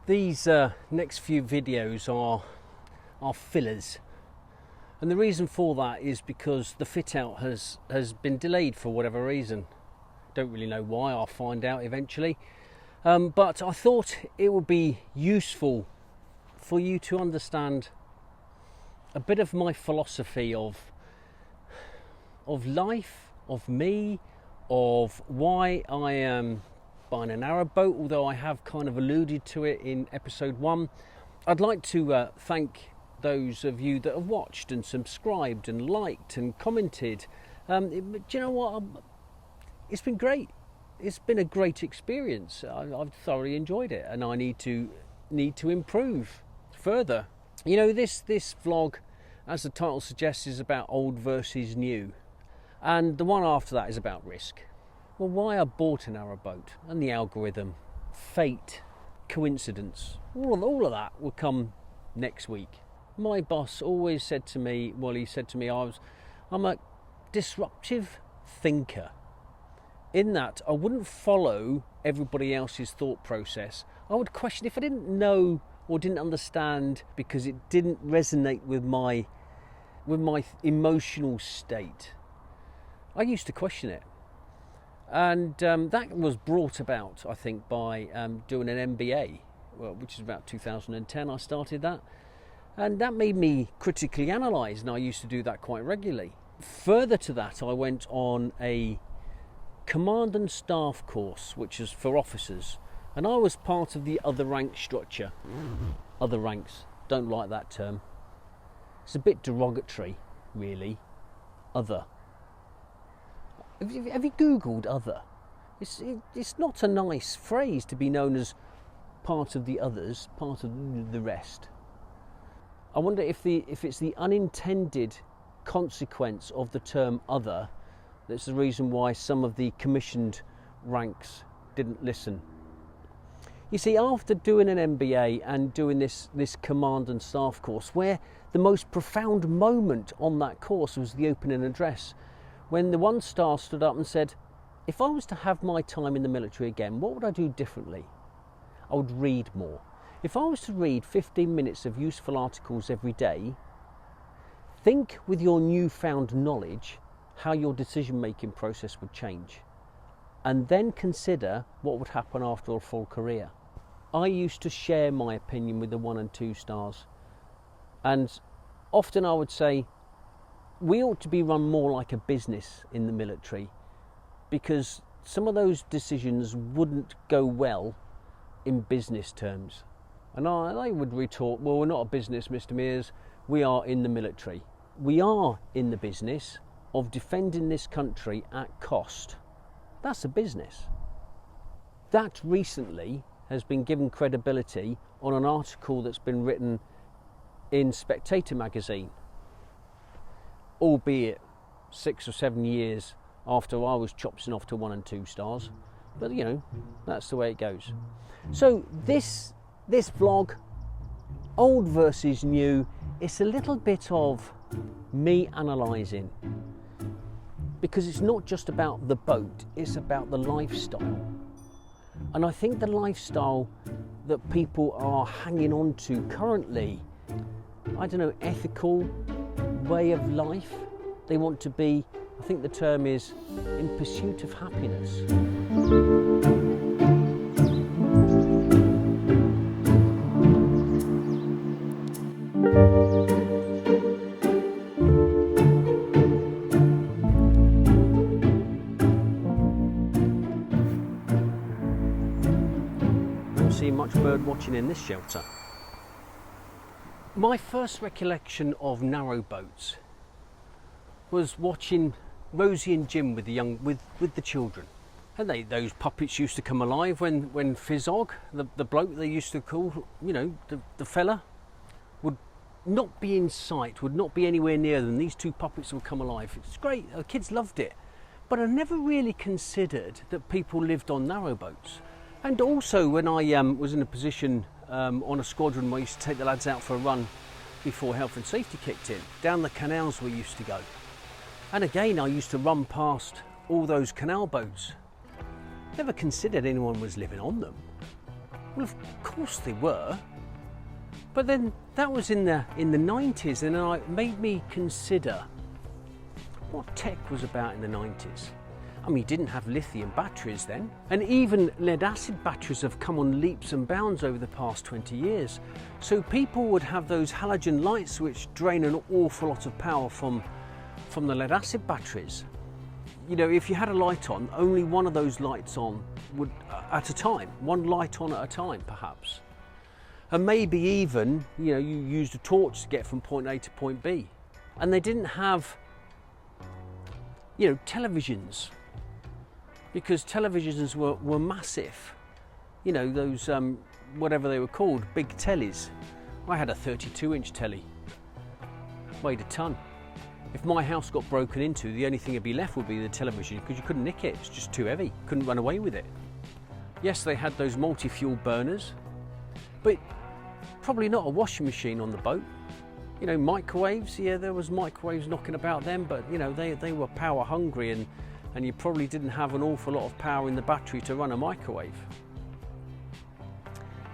These next few videos are fillers, and the reason for that is because the fit out has been delayed for whatever reason. Don't really know why, I'll find out eventually. But I thought it would be useful for you to understand a bit of my philosophy of life, of me, of why I am buying a narrowboat, although I have kind of alluded to it in episode 1. I'd like to thank those of you that have watched and subscribed and liked and commented. Do you know what? It's been great. It's been a great experience. I've thoroughly enjoyed it, and I need to improve further. You know, this vlog, as the title suggests, is about old versus new, and the one after that is about risk. Well, why I bought a narrowboat and the algorithm, fate, coincidence, all of that will come next week. My boss always said to me, I'm a disruptive thinker, in that I wouldn't follow everybody else's thought process. I would question if I didn't know or didn't understand because it didn't resonate with my emotional state. I used to question it. And that was brought about, I think, by doing an MBA, which is about 2010 I started that. And that made me critically analyse, and I used to do that quite regularly. Further to that, I went on a command and staff course, which is for officers. And I was part of the other rank structure. Other ranks, don't like that term. It's a bit derogatory, really. Other. Have you Googled other? It's not a nice phrase to be known as part of the others, part of the rest. I wonder if it's the unintended consequence of the term other that's the reason why some of the commissioned ranks didn't listen. You see, after doing an MBA and doing this command and staff course, where the most profound moment on that course was the opening address, when the one star stood up and said, if I was to have my time in the military again, what would I do differently? I would read more. If I was to read 15 minutes of useful articles every day, think with your newfound knowledge how your decision-making process would change, and then consider what would happen after a full career. I used to share my opinion with the 1 and 2 stars, and often I would say, we ought to be run more like a business in the military, because some of those decisions wouldn't go well in business terms. And they would retort, well, we're not a business, Mr. Mears, we are in the military. We are in the business of defending this country at cost. That's a business. That recently has been given credibility on an article that's been written in Spectator magazine, albeit 6 or 7 years after I was chopsing off to 1 and 2 stars. But you know, that's the way it goes. So this vlog, old versus new, it's a little bit of me analysing, because it's not just about the boat, it's about the lifestyle. And I think the lifestyle that people are hanging on to currently, I don't know, ethical way of life. They want to be, I think the term is, in pursuit of happiness. Don't see much bird watching in this shelter. My first recollection of narrowboats was watching Rosie and Jim with the children. And those puppets used to come alive when Fizzog, the bloke they used to call, you know, the fella, would not be in sight, would not be anywhere near them. These two puppets would come alive. It's great, the kids loved it. But I never really considered that people lived on narrowboats. And also when I was in a position on a squadron where I used to take the lads out for a run before health and safety kicked in, down the canals we used to go. And again, I used to run past all those canal boats. Never considered anyone was living on them. Well, of course they were. But then that was in the 90s, and it made me consider what tech was about in the 90s. I mean, you didn't have lithium batteries then, and even lead acid batteries have come on leaps and bounds over the past 20 years. So people would have those halogen lights which drain an awful lot of power from the lead acid batteries. You know, if you had a light on, only one of those lights on would at a time, one light on at a time perhaps. And maybe even, you know, you used a torch to get from point A to point B. And they didn't have, you know, televisions, because televisions were massive. You know, those, whatever they were called, big tellies. I had a 32-inch telly, weighed a ton. If my house got broken into, the only thing that'd be left would be the television, because you couldn't nick it, it's just too heavy, couldn't run away with it. Yes, they had those multi-fuel burners, but probably not a washing machine on the boat. You know, microwaves, yeah, there was microwaves knocking about them, but you know, they were power hungry, and you probably didn't have an awful lot of power in the battery to run a microwave.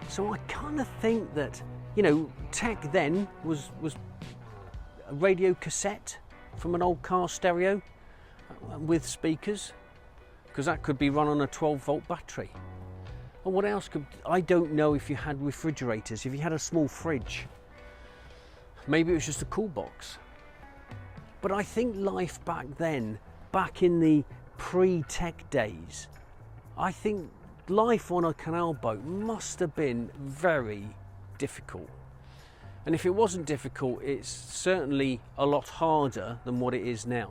So I kind of think that, you know, tech then was a radio cassette from an old car stereo with speakers, because that could be run on a 12-volt battery. And what else could, I don't know if you had refrigerators, if you had a small fridge. Maybe it was just a cool box. But I think life back then, back in the pre-tech days, I think life on a canal boat must have been very difficult. And if it wasn't difficult, it's certainly a lot harder than what it is now.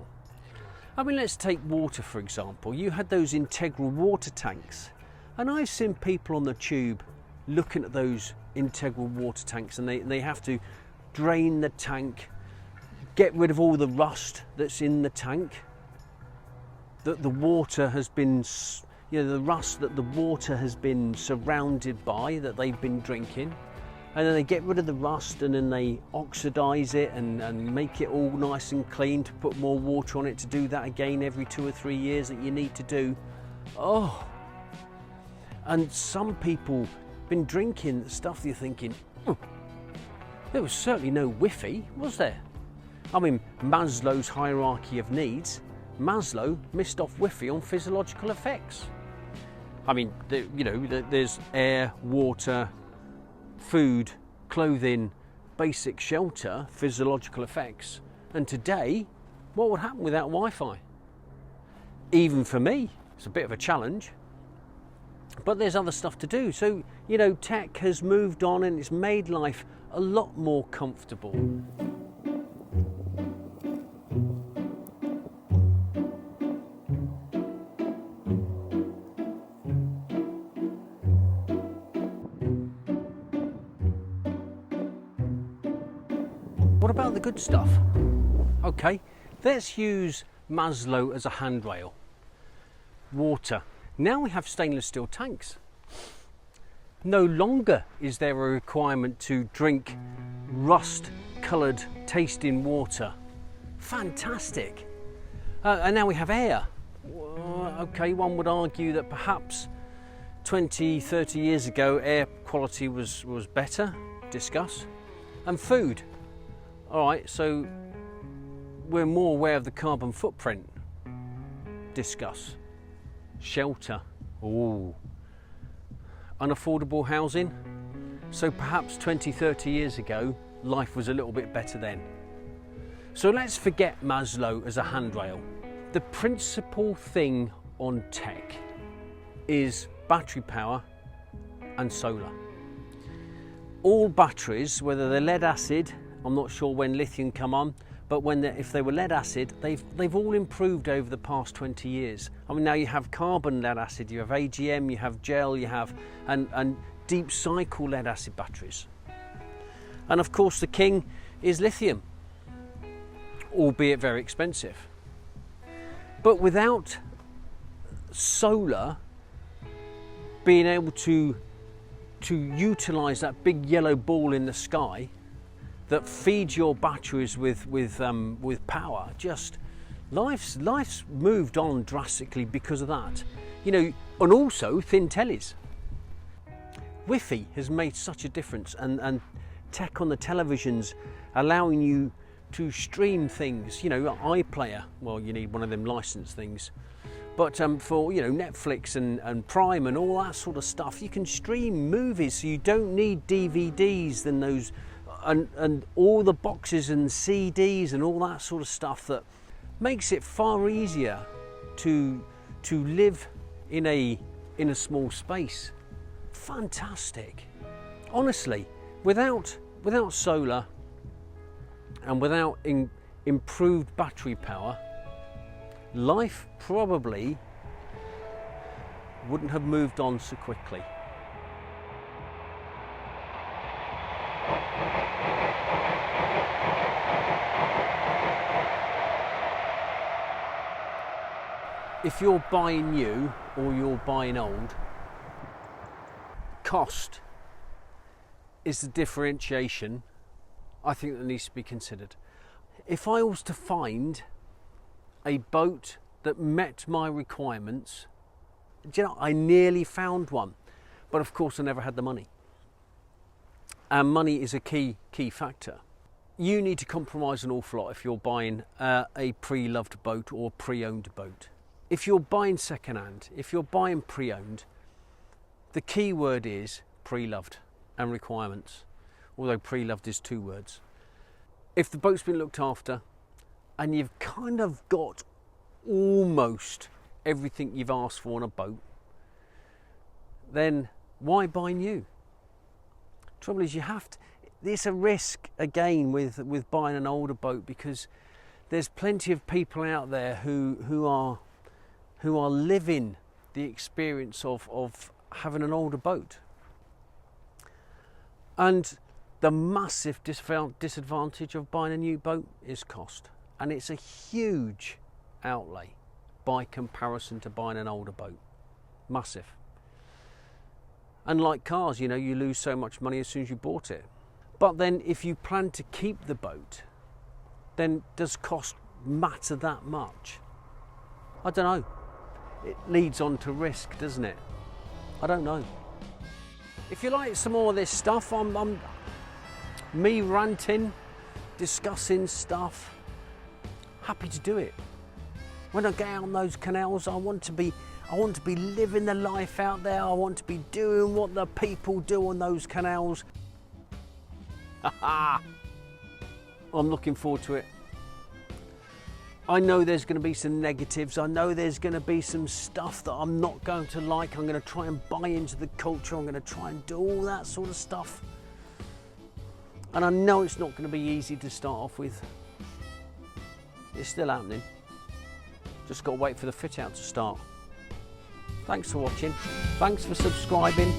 I mean, let's take water, for example. You had those integral water tanks. And I've seen people on the tube looking at those integral water tanks, and they have to drain the tank, get rid of all the rust that's in the tank, that the water has been, you know, the rust that the water has been surrounded by, that they've been drinking. And then they get rid of the rust, and then they oxidize it and make it all nice and clean to put more water on it, to do that again every 2 or 3 years that you need to do. Oh. And some people been drinking stuff that you're thinking, oh, there was certainly no Wi-Fi, was there? I mean, Maslow's hierarchy of needs, Maslow missed off Wi-Fi on physiological effects. I mean, you know, there's air, water, food, clothing, basic shelter, physiological effects. And today, what would happen without Wi-Fi? Even for me, it's a bit of a challenge. But there's other stuff to do. So, you know, tech has moved on, and it's made life a lot more comfortable. What about the good stuff? Okay, let's use Maslow as a handrail. Water. Now we have stainless steel tanks. No longer is there a requirement to drink rust-coloured tasting water. Fantastic. And now we have air. Okay, one would argue that perhaps 20, 30 years ago air quality was better. Discuss. And food. All right, so we're more aware of the carbon footprint. Discuss. Shelter. Ooh. Unaffordable housing. So perhaps 20, 30 years ago, life was a little bit better then. So let's forget Maslow as a handrail. The principal thing on tech is battery power and solar. All batteries, whether they're lead acid, I'm not sure when lithium come on, but if they were lead acid, they've all improved over the past 20 years. I mean, now you have carbon lead acid, you have AGM, you have gel, you have and deep cycle lead acid batteries. And of course the king is lithium, albeit very expensive. But without solar being able to utilize that big yellow ball in the sky that feeds your batteries with power, just life's moved on drastically because of that. You know, and also thin tellies. Wi-Fi has made such a difference, and tech on the televisions allowing you to stream things, you know, iPlayer, well, you need one of them licensed things, but for, you know, Netflix and Prime and all that sort of stuff, you can stream movies, so you don't need DVDs and those and all the boxes and CDs and all that sort of stuff, that makes it far easier to live in a small space. Fantastic. Honestly, without solar and without improved battery power, life probably wouldn't have moved on so quickly. If you're buying new or you're buying old, cost is the differentiation I think that needs to be considered. If I was to find a boat that met my requirements, do you know, I nearly found one, but of course I never had the money. And money is a key factor. You need to compromise an awful lot if you're buying a pre-loved boat or pre-owned boat. If you're buying second-hand, if you're buying pre-owned, the key word is pre-loved and requirements, although pre-loved is 2 words. If the boat's been looked after and you've kind of got almost everything you've asked for on a boat, then why buy new? Trouble is, you have to. It's a risk again with buying an older boat, because there's plenty of people out there who are living the experience of having an older boat. And the massive disadvantage of buying a new boat is cost. And it's a huge outlay by comparison to buying an older boat. Massive. And like cars, you know, you lose so much money as soon as you bought it. But then if you plan to keep the boat, then does cost matter that much? I don't know. It leads on to risk, doesn't it? I don't know. If you like some more of this stuff, I'm me ranting, discussing stuff, happy to do it. When I get out on those canals, I want to be living the life out there. I want to be doing what the people do on those canals. I'm looking forward to it. I know there's going to be some negatives. I know there's going to be some stuff that I'm not going to like. I'm going to try and buy into the culture. I'm going to try and do all that sort of stuff. And I know it's not going to be easy to start off with. It's still happening. Just got to wait for the fit out to start. Thanks for watching. Thanks for subscribing.